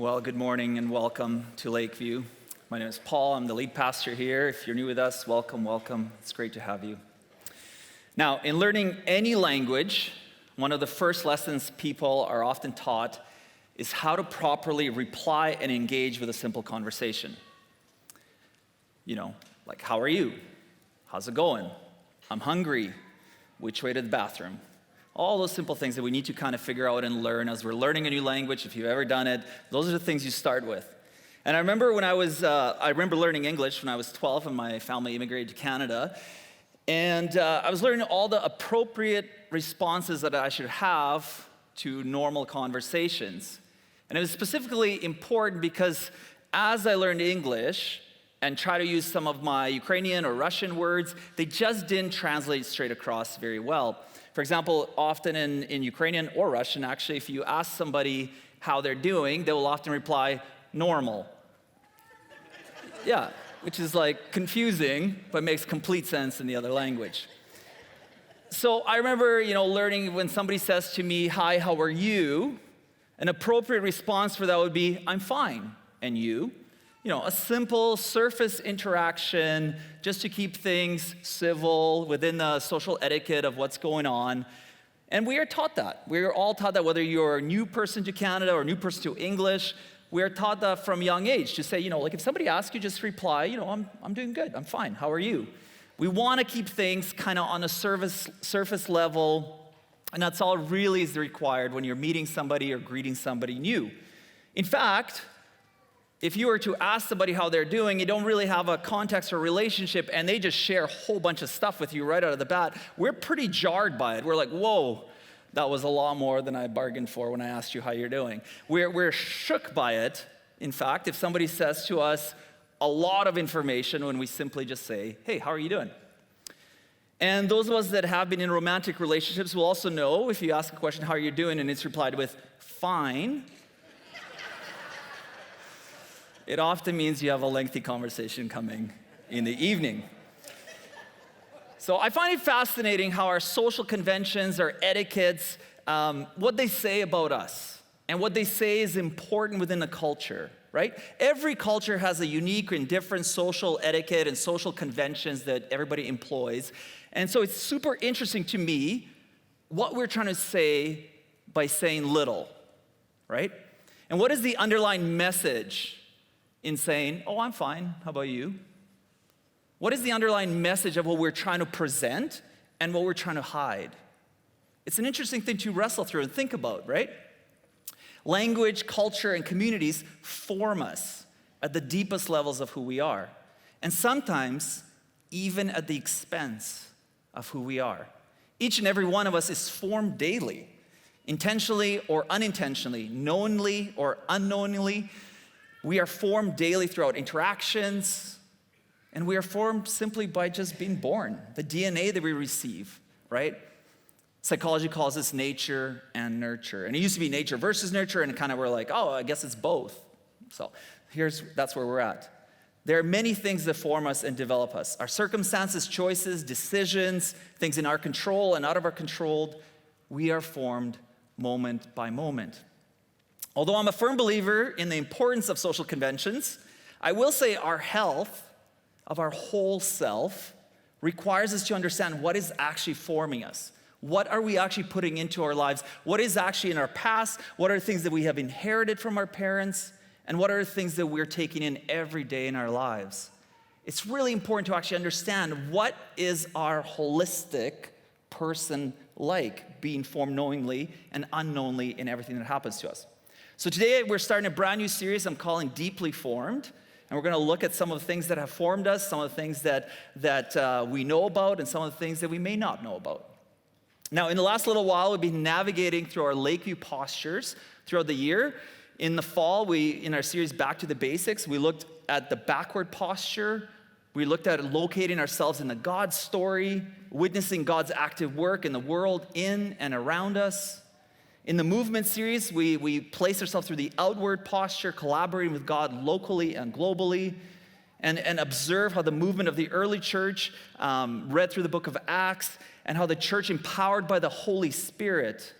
Well, good morning and welcome to Lakeview. My name is Paul. I'm the lead pastor here. If you're new with us, welcome, welcome. It's great to have you. Now, in learning any language, one of the first lessons people are often taught is how to properly reply and engage with a simple conversation. You know, like, how are you? How's it going? I'm hungry. Which way to the bathroom? All those simple things that we need to kind of figure out and learn as we're learning a new language. If you've ever done it, those are the things you start with. And I remember when I remember learning English when I was 12 and my family immigrated to Canada. And I was learning all the appropriate responses that I should have to normal conversations. And it was specifically important because as I learned English and try to use some of my Ukrainian or Russian words, they just didn't translate straight across very well. For example, often in Ukrainian or Russian, actually, if you ask somebody how they're doing, they will often reply, normal. Yeah, which is like confusing, but makes complete sense in the other language. So I remember, learning when somebody says to me, hi, how are you? An appropriate response for that would be, I'm fine, and you? A simple surface interaction just to keep things civil within the social etiquette of what's going on. And we are taught that. We are all taught that whether you're a new person to Canada or a new person to English, we are taught that from a young age to say, if somebody asks you, just reply, I'm doing good, I'm fine, how are you? We want to keep things kind of on a surface level, and that's all really is required when you're meeting somebody or greeting somebody new. In fact, if you were to ask somebody how they're doing, you don't really have a context or relationship, and they just share a whole bunch of stuff with you right out of the bat, we're pretty jarred by it. We're like, whoa, that was a lot more than I bargained for when I asked you how you're doing. We're shook by it, in fact, if somebody says to us a lot of information when we simply just say, hey, how are you doing? And those of us that have been in romantic relationships will also know if you ask a question, how are you doing, and it's replied with, fine, it often means you have a lengthy conversation coming in the evening. So I find it fascinating how our social conventions, our etiquettes, what they say about us and what they say is important within a culture, right? Every culture has a unique and different social etiquette and social conventions that everybody employs. And so it's super interesting to me what we're trying to say by saying little, right? And what is the underlying message in saying, oh, I'm fine, how about you? What is the underlying message of what we're trying to present and what we're trying to hide? It's an interesting thing to wrestle through and think about, right? Language, culture, and communities form us at the deepest levels of who we are, and sometimes even at the expense of who we are. Each and every one of us is formed daily, intentionally or unintentionally, knowingly or unknowingly. We are formed daily throughout interactions, and we are formed simply by just being born, the DNA that we receive, right? Psychology calls this nature and nurture. And it used to be nature versus nurture, and kind of we're like, oh, I guess it's both. So that's where we're at. There are many things that form us and develop us. Our circumstances, choices, decisions, things in our control and out of our control, we are formed moment by moment. Although I'm a firm believer in the importance of social conventions, I will say our health of our whole self requires us to understand what is actually forming us. What are we actually putting into our lives? What is actually in our past? What are the things that we have inherited from our parents? And what are the things that we're taking in every day in our lives? It's really important to actually understand what is our holistic person like, being formed knowingly and unknowingly in everything that happens to us. So today we're starting a brand new series I'm calling Deeply Formed, and we're going to look at some of the things that have formed us, some of the things that we know about, and some of the things that we may not know about. Now, in the last little while, we've been navigating through our Lakeview postures throughout the year. In the fall, in our series Back to the Basics, we looked at the backward posture. We looked at locating ourselves in the God story, witnessing God's active work in the world, in and around us. In the movement series, we place ourselves through the outward posture, collaborating with God locally and globally, and observe how the movement of the early church read through the book of Acts, and how the church, empowered by the Holy Spirit,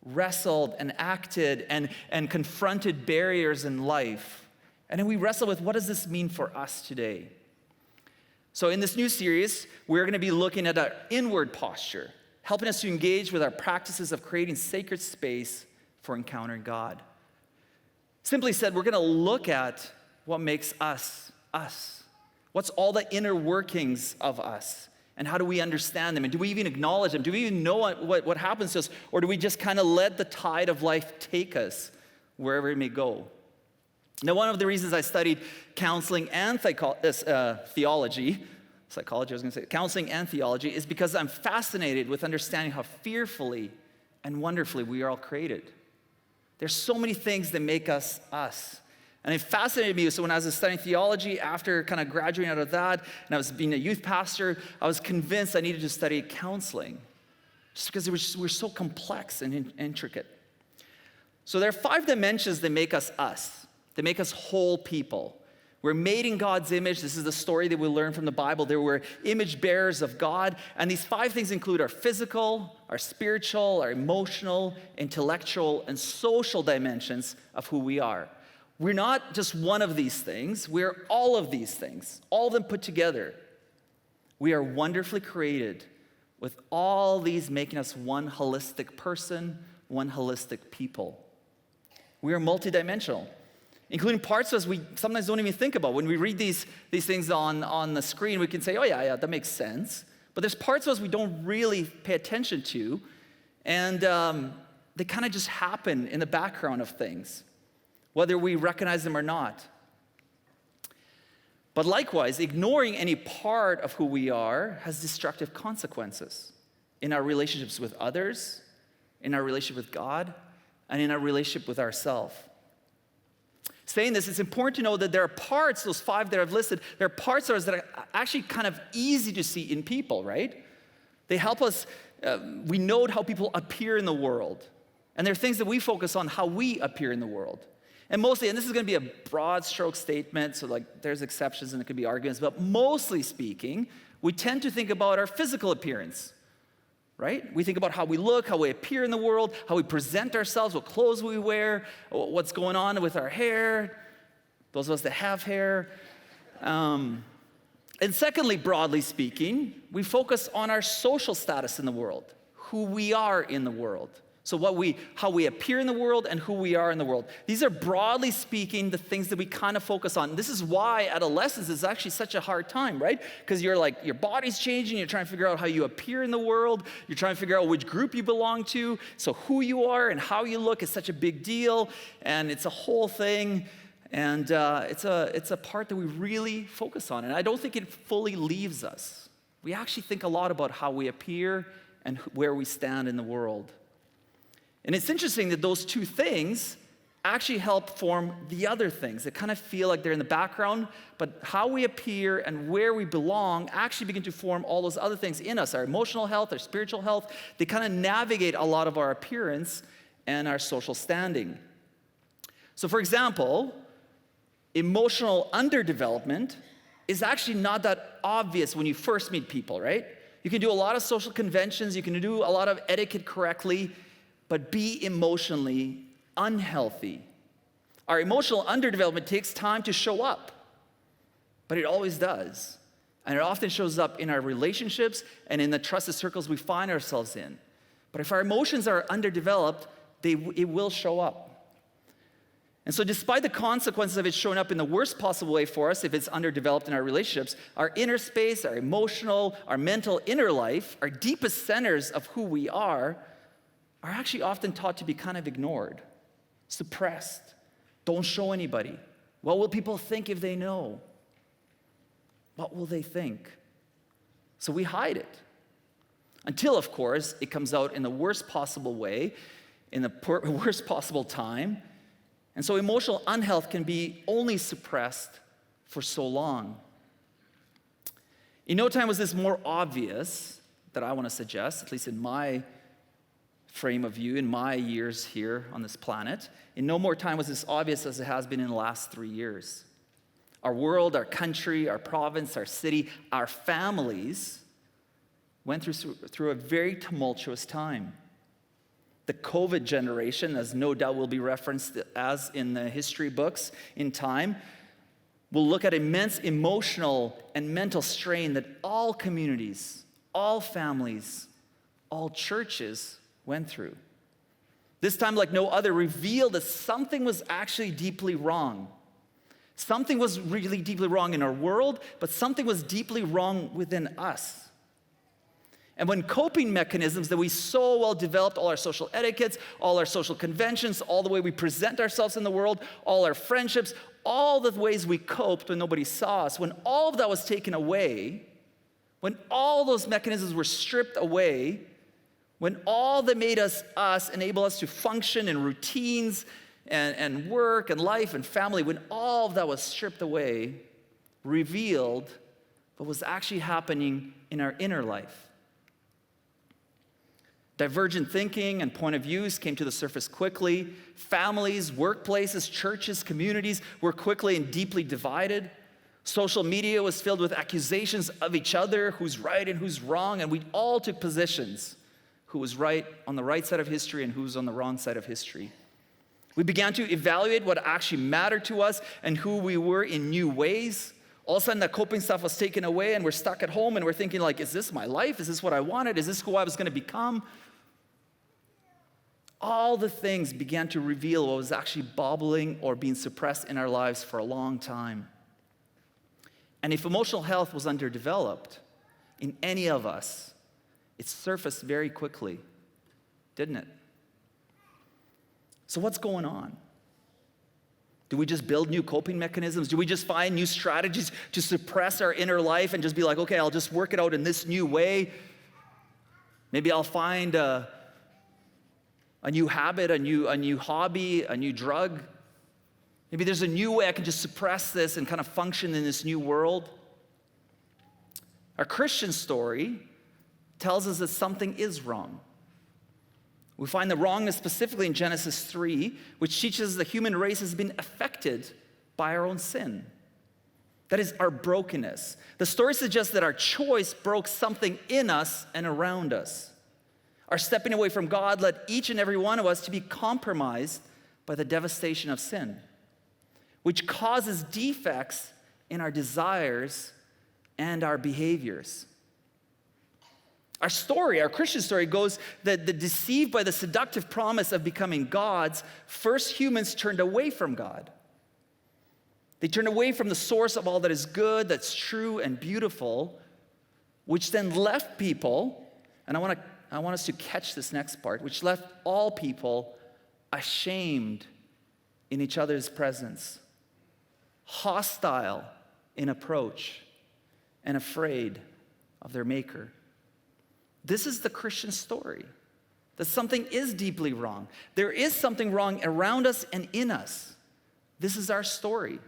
wrestled and acted and confronted barriers in life. And then we wrestle with, what does this mean for us today? So in this new series, we're going to be looking at our inward posture, helping us to engage with our practices of creating sacred space for encountering God. Simply said, we're going to look at what makes us, us. What's all the inner workings of us? And how do we understand them? And do we even acknowledge them? Do we even know what happens to us? Or do we just kind of let the tide of life take us wherever it may go? Now, one of the reasons I studied counseling and theology, counseling and theology, is because I'm fascinated with understanding how fearfully and wonderfully we are all created. There's so many things that make us us. And it fascinated me. So when I was studying theology, after kind of graduating out of that, and I was being a youth pastor, I was convinced I needed to study counseling, just because we're so complex and intricate. So there are 5 dimensions that make us us, that make us whole people. We're made in God's image. This is the story that we learn from the Bible. There were image bearers of God. And these 5 things include our physical, our spiritual, our emotional, intellectual, and social dimensions of who we are. We're not just one of these things. We're all of these things, all of them put together. We are wonderfully created with all these making us one holistic person, one holistic people. We are multidimensional, including parts of us we sometimes don't even think about. When we read these things on the screen, we can say, oh yeah, that makes sense. But there's parts of us we don't really pay attention to, and they kind of just happen in the background of things, whether we recognize them or not. But likewise, ignoring any part of who we are has destructive consequences in our relationships with others, in our relationship with God, and in our relationship with ourselves. Saying this, it's important to know that there are parts, those 5 that I've listed, there are parts of us that are actually kind of easy to see in people, right? They help us, we note how people appear in the world. And there are things that we focus on, how we appear in the world. And mostly, and this is going to be a broad stroke statement, so like there's exceptions and there could be arguments, but mostly speaking, we tend to think about our physical appearance, right? We think about how we look, how we appear in the world, how we present ourselves, what clothes we wear, what's going on with our hair, those of us that have hair. And secondly, broadly speaking, we focus on our social status in the world, who we are in the world. So how we appear in the world and who we are in the world. These are, broadly speaking, the things that we kind of focus on. This is why adolescence is actually such a hard time, right? Because your body's changing, you're trying to figure out how you appear in the world, you're trying to figure out which group you belong to. So who you are and how you look is such a big deal, and it's a whole thing, and it's a part that we really focus on. And I don't think it fully leaves us. We actually think a lot about how we appear and where we stand in the world. And it's interesting that those 2 things actually help form the other things that kind of feel like they're in the background, but how we appear and where we belong actually begin to form all those other things in us, our emotional health, our spiritual health. They kind of navigate a lot of our appearance and our social standing. So for example, emotional underdevelopment is actually not that obvious when you first meet people, right? You can do a lot of social conventions, you can do a lot of etiquette correctly, but be emotionally unhealthy. Our emotional underdevelopment takes time to show up, but it always does. And it often shows up in our relationships and in the trusted circles we find ourselves in. But if our emotions are underdeveloped, it will show up. And so despite the consequences of it showing up in the worst possible way for us, if it's underdeveloped in our relationships, our inner space, our emotional, our mental inner life, our deepest centers of who we are actually often taught to be kind of ignored, suppressed. Don't show anybody. What will people think if they know? What will they think? So we hide it. Until, of course, it comes out in the worst possible way, in the worst possible time. And so emotional unhealth can be only suppressed for so long. In no time was this more obvious that I want to suggest, at least in my frame of view, in my years here on this planet. In no more time was this obvious as it has been in the last 3 years. Our world, our country, our province, our city, our families went through a very tumultuous time. the COVID generation, as no doubt will be referenced as in the history books in time, will look at immense emotional and mental strain that all communities, all families, all churches went through. This time, like no other, revealed that something was actually deeply wrong. Something was really deeply wrong in our world, but something was deeply wrong within us. And when coping mechanisms that we so well developed, all our social etiquettes, all our social conventions, all the way we present ourselves in the world, all our friendships, all the ways we coped when nobody saw us, when all of that was taken away, when all those mechanisms were stripped away, when all that made us enable us to function in routines and work and life and family, when all of that was stripped away, revealed what was actually happening in our inner life. Divergent thinking and point of views came to the surface quickly. Families, workplaces, churches, communities were quickly and deeply divided. Social media was filled with accusations of each other, who's right and who's wrong, and we all took positions. Who was right on the right side of history and who's on the wrong side of history. We began to evaluate what actually mattered to us and who we were in new ways. All of a sudden, that coping stuff was taken away and we're stuck at home and we're thinking like, is this my life? Is this what I wanted? Is this who I was going to become? All the things began to reveal what was actually bubbling or being suppressed in our lives for a long time. And if emotional health was underdeveloped in any of us, it surfaced very quickly, didn't it? So what's going on? Do we just build new coping mechanisms? Do we just find new strategies to suppress our inner life and just be like, okay, I'll just work it out in this new way? Maybe I'll find a new habit, a new hobby, a new drug. Maybe there's a new way I can just suppress this and kind of function in this new world. Our Christian story tells us that something is wrong. We find the wrongness specifically in Genesis 3, which teaches us the human race has been affected by our own sin. That is our brokenness. The story suggests that our choice broke something in us and around us. Our stepping away from God led each and every one of us to be compromised by the devastation of sin, which causes defects in our desires and our behaviors. Our story, our Christian story, goes that deceived by the seductive promise of becoming gods, first humans turned away from God. They turned away from the source of all that is good, that's true and beautiful, which then left people, and I want us to catch this next part, which left all people ashamed in each other's presence, hostile in approach, and afraid of their Maker. This is the Christian story, that something is deeply wrong. There is something wrong around us and in us. This is our story.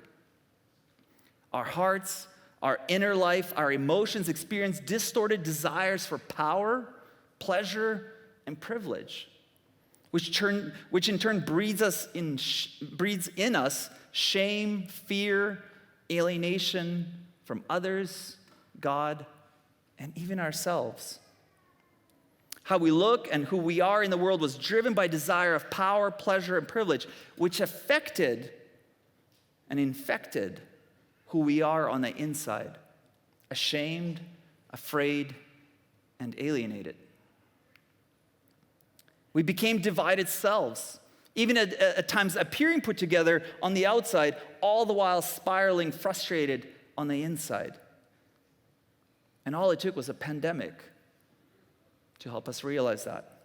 Our hearts, our inner life, our emotions experience distorted desires for power, pleasure, and privilege, which in turn breeds in us shame, fear, alienation from others, God, and even ourselves. How we look and who we are in the world was driven by desire of power, pleasure, and privilege, which affected and infected who we are on the inside, ashamed, afraid, and alienated. We became divided selves, even at times appearing put together on the outside, all the while spiraling frustrated on the inside. And all it took was a pandemic to help us realize that.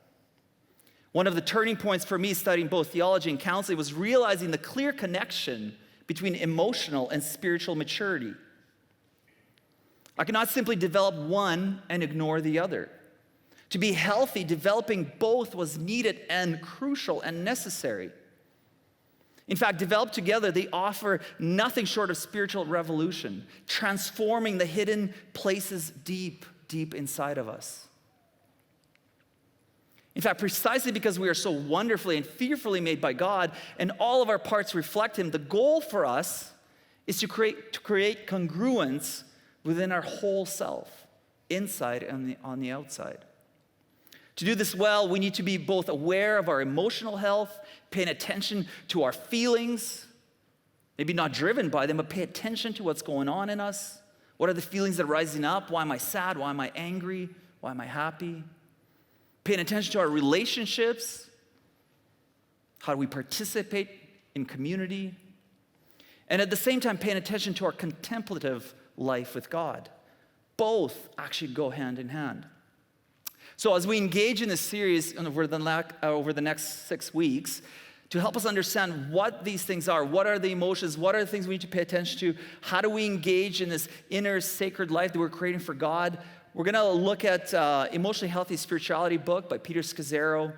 One of the turning points for me studying both theology and counseling was realizing the clear connection between emotional and spiritual maturity. I cannot simply develop one and ignore the other. To be healthy, developing both was needed and crucial and necessary. In fact, developed together, they offer nothing short of spiritual revolution, transforming the hidden places deep, deep inside of us. In fact, precisely because we are so wonderfully and fearfully made by God and all of our parts reflect Him, the goal for us is to create congruence within our whole self, inside and on the outside. To do this well, we need to be both aware of our emotional health, paying attention to our feelings, maybe not driven by them, but pay attention to what's going on in us. What are the feelings that are rising up? Why am I sad? Why am I angry? Why am I happy? Paying attention to our relationships. How do we participate in community? And at the same time, paying attention to our contemplative life with God. Both actually go hand in hand. So as we engage in this series over the next 6 weeks, to help us understand what these things are, what are the emotions, what are the things we need to pay attention to, how do we engage in this inner sacred life that we're creating for God, we're going to look at Emotionally Healthy Spirituality book by Peter Scazzero.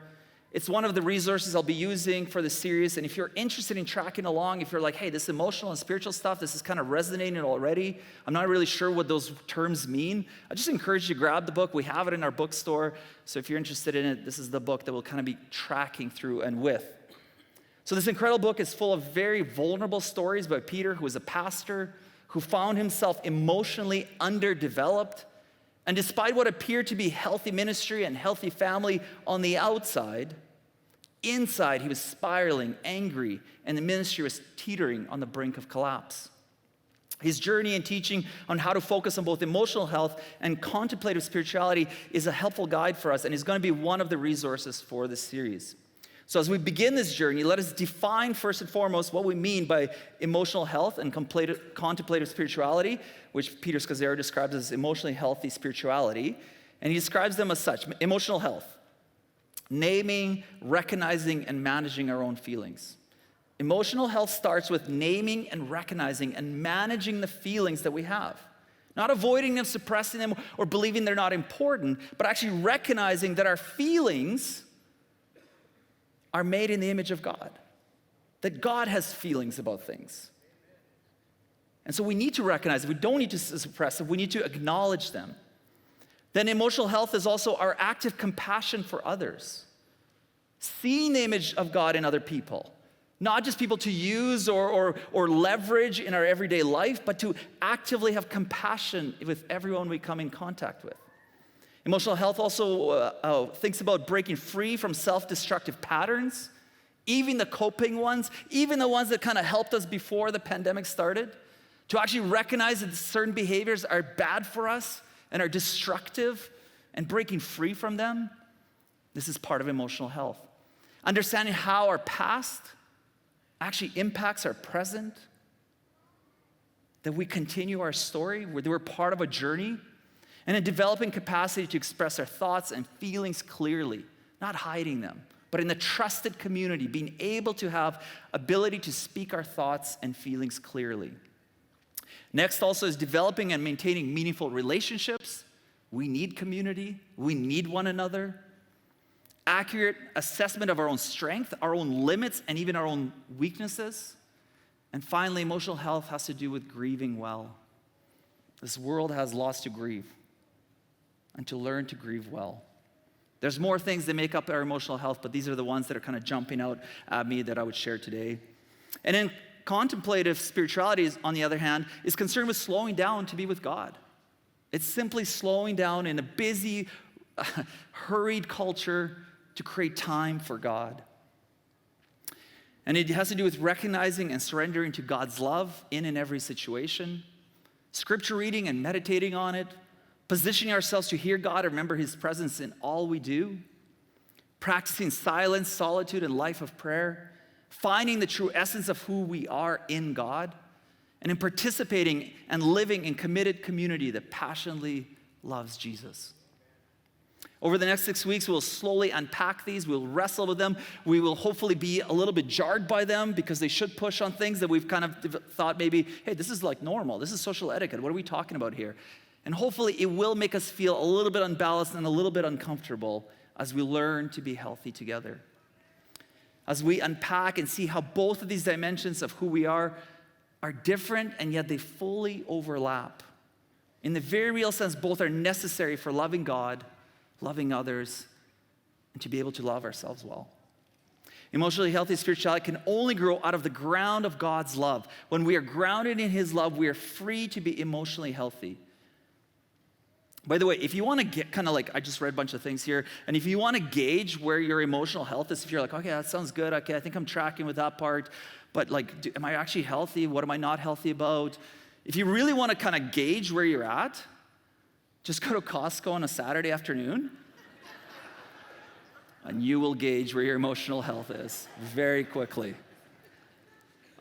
It's one of the resources I'll be using for the series, and if you're interested in tracking along, if you're like, hey, this emotional and spiritual stuff, this is kind of resonating already, I'm not really sure what those terms mean, I just encourage you to grab the book. We have it in our bookstore, so if you're interested in it, this is the book that we'll kind of be tracking through and with. So this incredible book is full of very vulnerable stories by Peter, who was a pastor, who found himself emotionally underdeveloped, and despite what appeared to be healthy ministry and healthy family on the outside, inside he was spiraling, angry, and the ministry was teetering on the brink of collapse. His journey and teaching on how to focus on both emotional health and contemplative spirituality is a helpful guide for us and is going to be one of the resources for this series. So as we begin this journey, let us define first and foremost what we mean by emotional health and contemplative spirituality, which Peter Scazzero describes as emotionally healthy spirituality. And he describes them as such: emotional health, naming, recognizing, and managing our own feelings. Emotional health starts with naming and recognizing and managing the feelings that we have. Not avoiding them, suppressing them, or believing they're not important, but actually recognizing that our feelings are made in the image of God, that God has feelings about things. And so we need to recognize them. We don't need to suppress them. We need to acknowledge them. Then emotional health is also our active compassion for others, seeing the image of God in other people, not just people to use or leverage in our everyday life, but to actively have compassion with everyone we come in contact with. Emotional health also thinks about breaking free from self-destructive patterns, even the coping ones, even the ones that kind of helped us before the pandemic started, to actually recognize that certain behaviors are bad for us and are destructive, and breaking free from them. This is part of emotional health. Understanding how our past actually impacts our present, that we continue our story, we're part of a journey, and in developing capacity to express our thoughts and feelings clearly, not hiding them, but in the trusted community, being able to have ability to speak our thoughts and feelings clearly. Next also is developing and maintaining meaningful relationships. We need community. We need one another. Accurate assessment of our own strength, our own limits, and even our own weaknesses. And finally, emotional health has to do with grieving well. This world has lots to grieve, and to learn to grieve well. There's more things that make up our emotional health, but these are the ones that are kind of jumping out at me that I would share today. And then contemplative spirituality, on the other hand, is concerned with slowing down to be with God. It's simply slowing down in a busy, hurried culture to create time for God. And it has to do with recognizing and surrendering to God's love in and every situation, scripture reading and meditating on it, positioning ourselves to hear God and remember His presence in all we do, practicing silence, solitude, and life of prayer, finding the true essence of who we are in God, and in participating and living in committed community that passionately loves Jesus. Over the next 6 weeks, we'll slowly unpack these. We'll wrestle with them. We will hopefully be a little bit jarred by them because they should push on things that we've kind of thought maybe, hey, this is like normal. This is social etiquette. What are we talking about here? And hopefully it will make us feel a little bit unbalanced and a little bit uncomfortable as we learn to be healthy together. As we unpack and see how both of these dimensions of who we are different and yet they fully overlap. In the very real sense, both are necessary for loving God, loving others, and to be able to love ourselves well. Emotionally healthy spirituality can only grow out of the ground of God's love. When we are grounded in His love, we are free to be emotionally healthy. By the way, if you want to get kind of like, I just read a bunch of things here, and if you want to gauge where your emotional health is, if you're like, okay, that sounds good, okay, I think I'm tracking with that part, but like, am I actually healthy? What am I not healthy about? If you really want to kind of gauge where you're at, just go to Costco on a Saturday afternoon, and you will gauge where your emotional health is very quickly.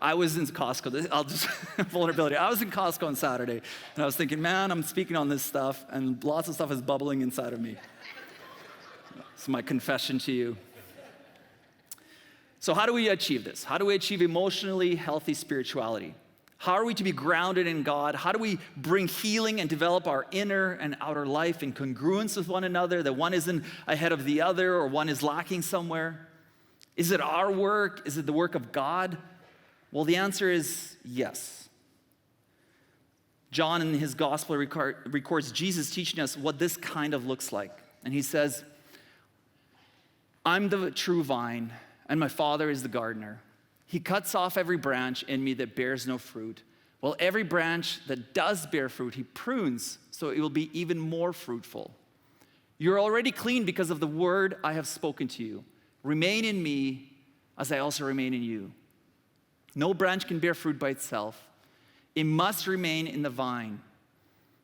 I was in Costco, I'll just, vulnerability. I was in Costco on Saturday, and I was thinking, man, I'm speaking on this stuff, and lots of stuff is bubbling inside of me. It's my confession to you. So how do we achieve this? How do we achieve emotionally healthy spirituality? How are we to be grounded in God? How do we bring healing and develop our inner and outer life in congruence with one another, that one isn't ahead of the other or one is lacking somewhere? Is it our work? Is it the work of God? Well, the answer is yes. John in his gospel records Jesus teaching us what this kind of looks like. And he says, I'm the true vine, and my Father is the gardener. He cuts off every branch in me that bears no fruit, while every branch that does bear fruit, he prunes so it will be even more fruitful. You're already clean because of the word I have spoken to you. Remain in me as I also remain in you. No branch can bear fruit by itself. It must remain in the vine.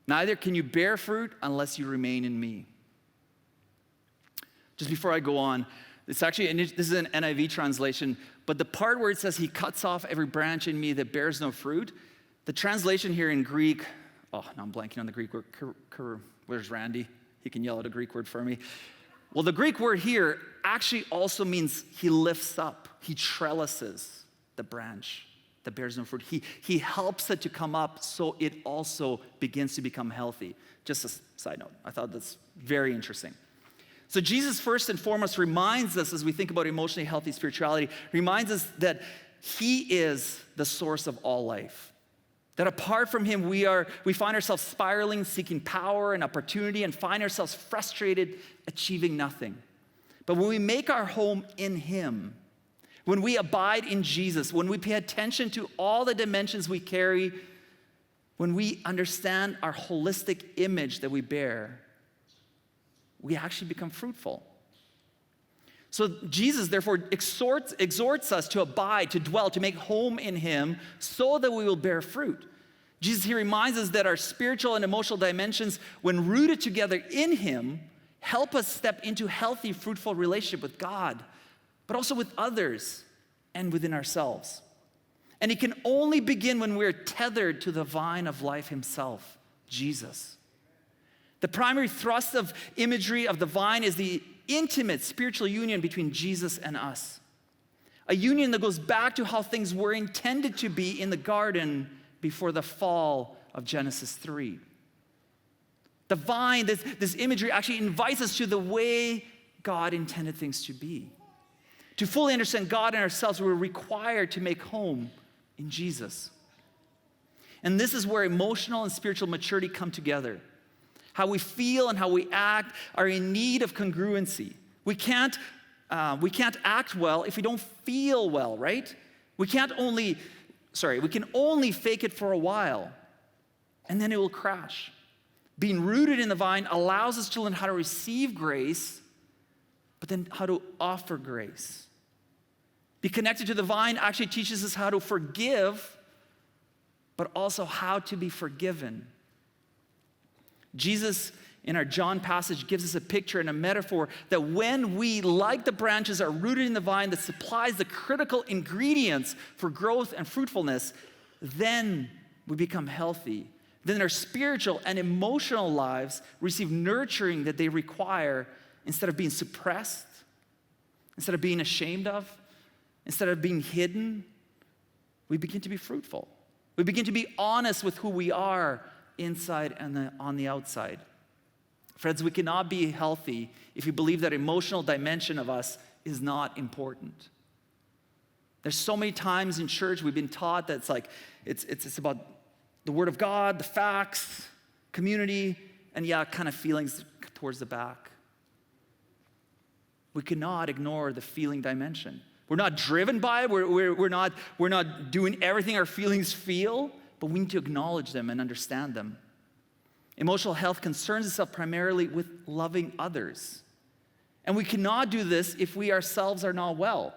Neither can you bear fruit unless you remain in me. Just before I go on, this is an NIV translation, but the part where it says he cuts off every branch in me that bears no fruit, the translation here in Greek, now I'm blanking on the Greek word, where's Randy? He can yell out a Greek word for me. Well, the Greek word here actually also means he lifts up, he trellises the branch that bears no fruit. He helps it to come up so it also begins to become healthy. Just a side note, I thought that's very interesting. So Jesus first and foremost reminds us, as we think about emotionally healthy spirituality, reminds us that he is the source of all life. That apart from him, we find ourselves spiraling, seeking power and opportunity, and find ourselves frustrated, achieving nothing. But when we make our home in him, when we abide in Jesus, when we pay attention to all the dimensions we carry, when we understand our holistic image that we bear, we actually become fruitful. So Jesus, therefore, exhorts us to abide, to dwell, to make home in him so that we will bear fruit. Jesus, he reminds us that our spiritual and emotional dimensions, when rooted together in him, help us step into healthy, fruitful relationship with God, but also with others and within ourselves. And it can only begin when we're tethered to the vine of life himself, Jesus. The primary thrust of imagery of the vine is the intimate spiritual union between Jesus and us. A union that goes back to how things were intended to be in the garden before the fall of Genesis 3. The vine, this imagery actually invites us to the way God intended things to be. To fully understand God and ourselves, we're required to make home in Jesus. And this is where emotional and spiritual maturity come together. How we feel and how we act are in need of congruency. We can't act well if we don't feel well, right? We can only fake it for a while, and then it will crash. Being rooted in the vine allows us to learn how to receive grace, but then how to offer grace. Be connected to the vine actually teaches us how to forgive, but also how to be forgiven. Jesus, in our John passage, gives us a picture and a metaphor that when we, like the branches, are rooted in the vine that supplies the critical ingredients for growth and fruitfulness, then we become healthy. Then our spiritual and emotional lives receive nurturing that they require instead of being suppressed, instead of being ashamed of, instead of being hidden. We begin to be fruitful. We begin to be honest with who we are inside and on the outside. Friends, we cannot be healthy if we believe that emotional dimension of us is not important. There's so many times in church we've been taught that it's about the Word of God, the facts, community, and kind of feelings towards the back. We cannot ignore the feeling dimension. We're not driven by it. We're not doing everything our feelings feel, but we need to acknowledge them and understand them. Emotional health concerns itself primarily with loving others. And we cannot do this if we ourselves are not well.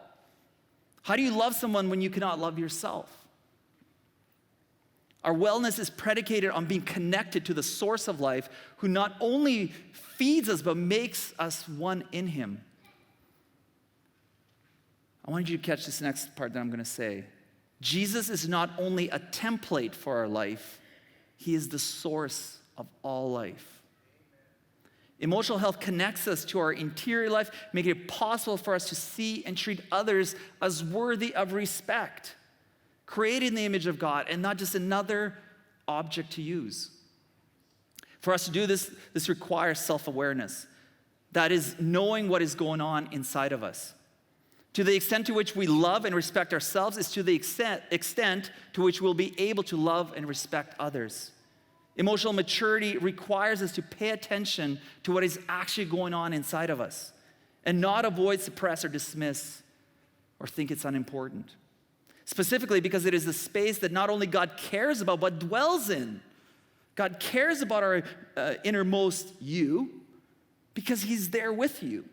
How do you love someone when you cannot love yourself? Our wellness is predicated on being connected to the source of life, who not only feeds us, but makes us one in him. I want you to catch this next part that I'm going to say. Jesus is not only a template for our life, he is the source of all life. Emotional health connects us to our interior life, making it possible for us to see and treat others as worthy of respect, created in the image of God, and not just another object to use. For us to do this, this requires self-awareness. That is, knowing what is going on inside of us. To the extent to which we love and respect ourselves is to the extent to which we'll be able to love and respect others. Emotional maturity requires us to pay attention to what is actually going on inside of us and not avoid, suppress, or dismiss or think it's unimportant. Specifically because it is the space that not only God cares about, but dwells in. God cares about our innermost you because he's there with you.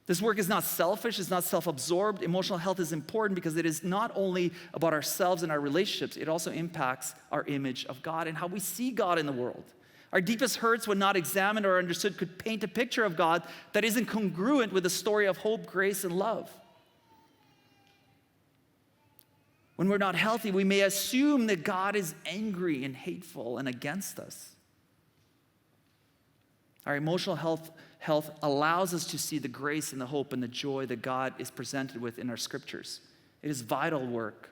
This work is not selfish, it's not self-absorbed. Emotional health is important because it is not only about ourselves and our relationships, it also impacts our image of God and how we see God in the world. Our deepest hurts, when not examined or understood, could paint a picture of God that isn't congruent with the story of hope, grace, and love. When we're not healthy, we may assume that God is angry and hateful and against us. Our emotional health allows us to see the grace and the hope and the joy that God is presented with in our scriptures. It is vital work.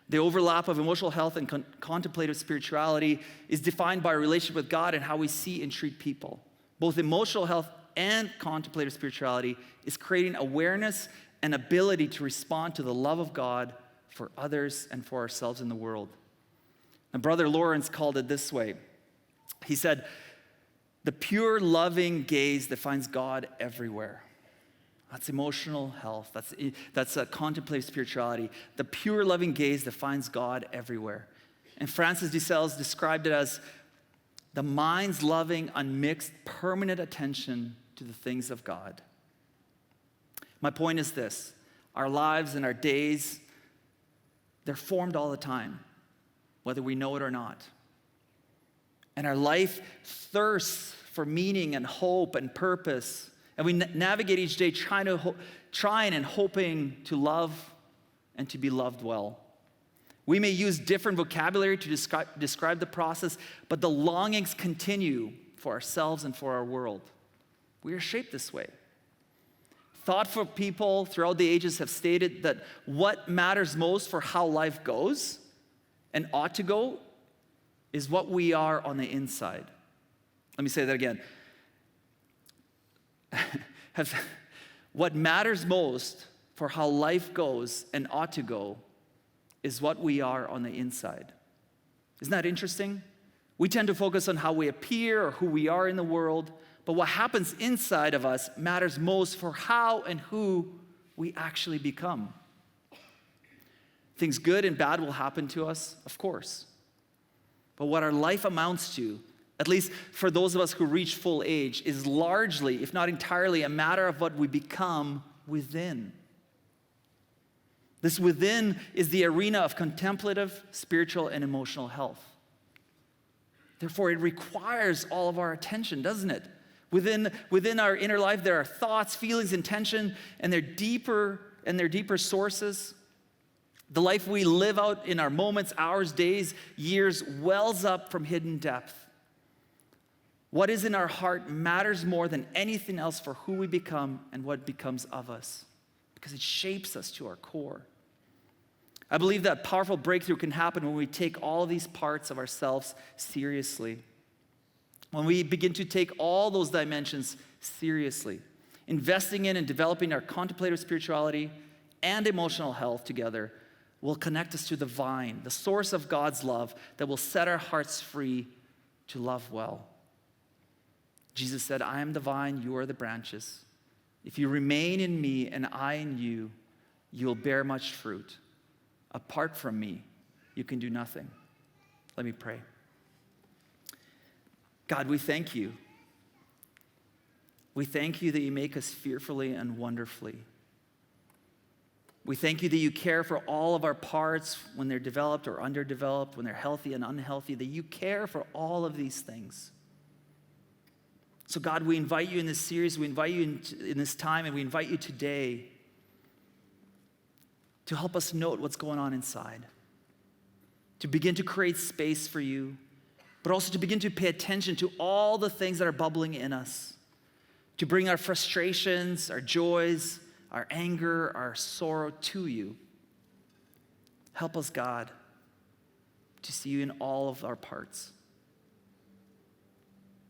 The overlap of emotional health and contemplative spirituality is defined by our relationship with God and how we see and treat people. Both emotional health and contemplative spirituality is creating awareness and ability to respond to the love of God for others and for ourselves in the world. And Brother Lawrence called it this way. He said, "The pure, loving gaze that finds God everywhere." That's emotional health. That's a contemplative spirituality. The pure, loving gaze that finds God everywhere. And Francis de Sales described it as the mind's loving, unmixed, permanent attention to the things of God. My point is this: our lives and our days, they're formed all the time, whether we know it or not. And our life thirsts for meaning and hope and purpose. And we navigate each day trying and hoping to love and to be loved well. We may use different vocabulary to describe the process, but the longings continue for ourselves and for our world. We are shaped this way. Thoughtful people throughout the ages have stated that what matters most for how life goes and ought to go is what we are on the inside. Let me say that again. What matters most for how life goes and ought to go is what we are on the inside. Isn't that interesting? We tend to focus on how we appear or who we are in the world, but what happens inside of us matters most for how and who we actually become. Things good and bad will happen to us, of course. But what our life amounts to, at least for those of us who reach full age, is largely, if not entirely, a matter of what we become within. This within is the arena of contemplative, spiritual, and emotional health. Therefore, it requires all of our attention, doesn't it? Within our inner life, there are thoughts, feelings, intention, and their deeper sources. The life we live out in our moments, hours, days, years wells up from hidden depth. What is in our heart matters more than anything else for who we become and what becomes of us, because it shapes us to our core. I believe that powerful breakthrough can happen when we take all these parts of ourselves seriously. When we begin to take all those dimensions seriously, investing in and developing our contemplative spirituality and emotional health together will connect us to the vine, the source of God's love that will set our hearts free to love well. Jesus said, "I am the vine, you are the branches. If you remain in me and I in you, you will bear much fruit. Apart from me, you can do nothing." Let me pray. God, we thank you. We thank you that you make us fearfully and wonderfully. We thank you that you care for all of our parts when they're developed or underdeveloped, when they're healthy and unhealthy, that you care for all of these things. So God, we invite you in this series, we invite you in this time, and we invite you today to help us note what's going on inside, to begin to create space for you, but also to begin to pay attention to all the things that are bubbling in us, to bring our frustrations, our joys, our anger, our sorrow to you. Help us, God, to see you in all of our parts.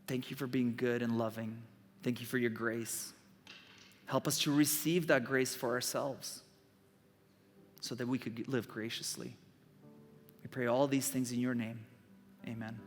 Thank you for being good and loving. Thank you for your grace. Help us to receive that grace for ourselves so that we could live graciously. We pray all these things in your name. Amen.